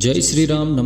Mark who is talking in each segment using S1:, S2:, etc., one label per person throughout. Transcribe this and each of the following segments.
S1: जय श्री राम।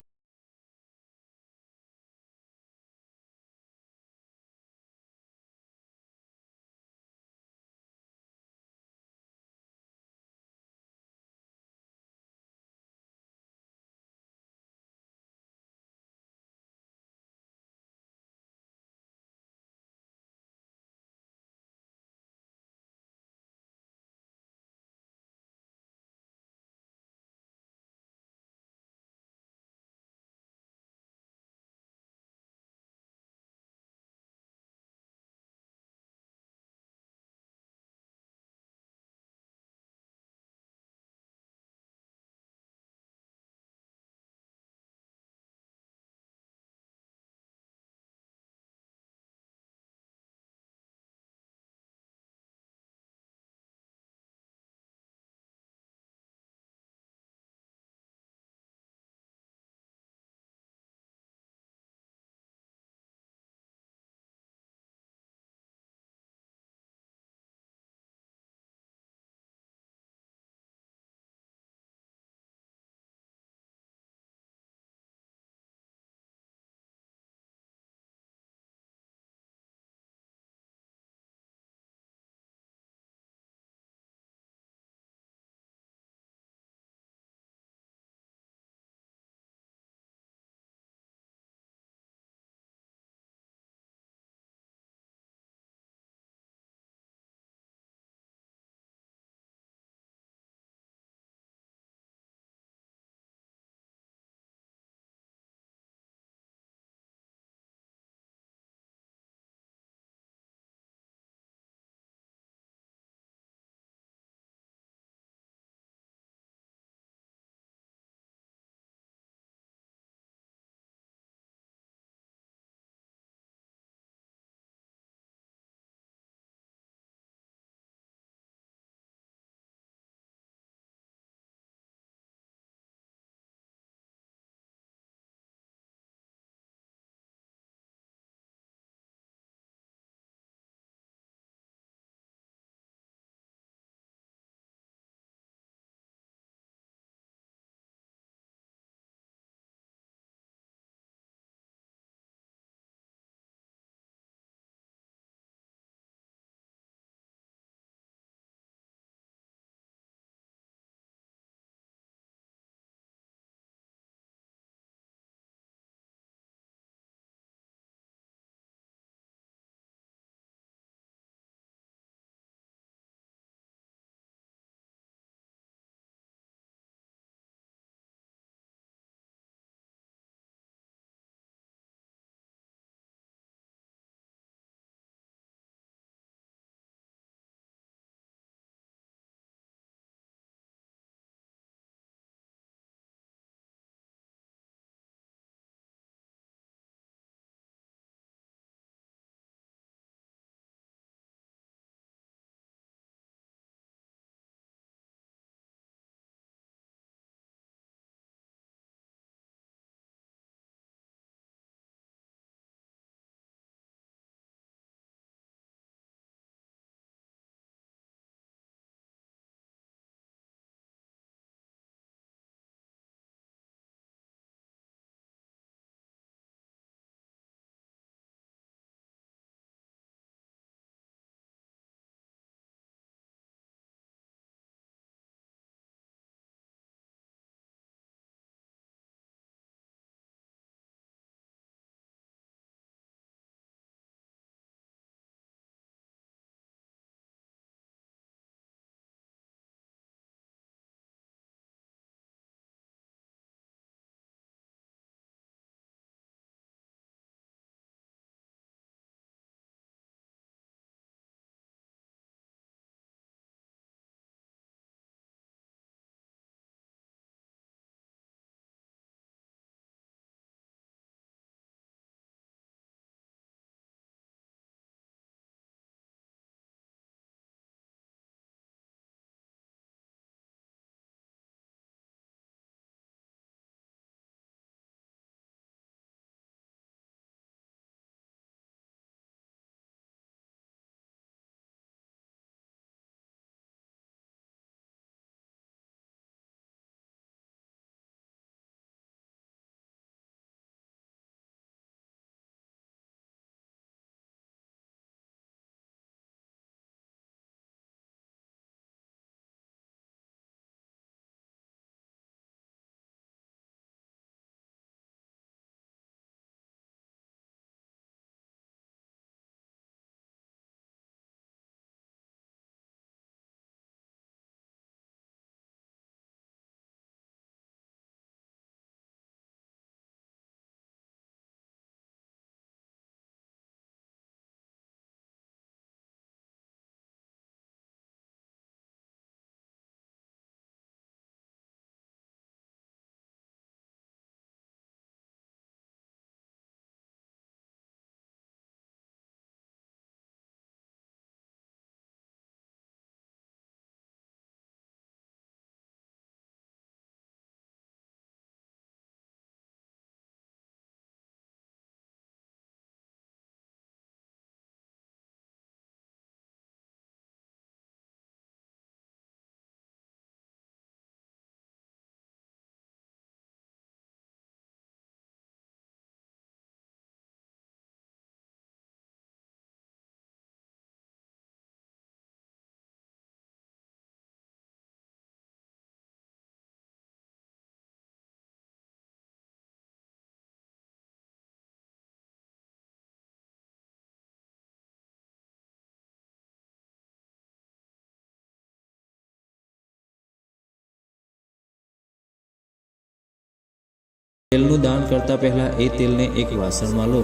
S1: તેલનું દાન કરતા પહેલાં એ તેલને એક વાસણમાં લો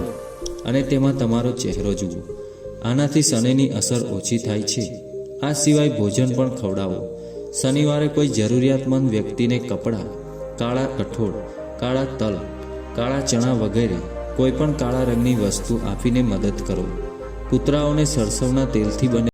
S1: અને તેમાં તમારો ચહેરો જુઓ। આનાથી શનિની અસર ઓછી થાય છે। આ સિવાય ભોજન પણ ખવડાવો। શનિવારે કોઈ જરૂરિયાતમંદ વ્યક્તિને કપડાં, કાળા કઠોળ, કાળા તલ, કાળા ચણા વગેરે કોઈ પણ કાળા રંગની વસ્તુ આપીને મદદ કરો। કૂતરાઓને સરસવના તેલથી બને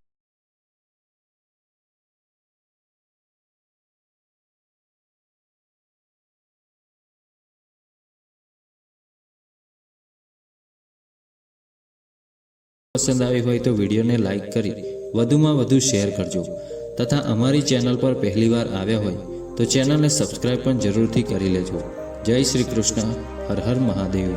S1: પસંદ આવી હોય તો વિડીયોને લાઈક કરી વધુમાં વધુ શેર કરજો તથા અમારી ચેનલ પર પહેલીવાર આવ્યા હોય તો ચેનલને સબસ્ક્રાઈબ પણ જરૂરથી કરી લેજો। જય શ્રી કૃષ્ણ। હર હર મહાદેવ।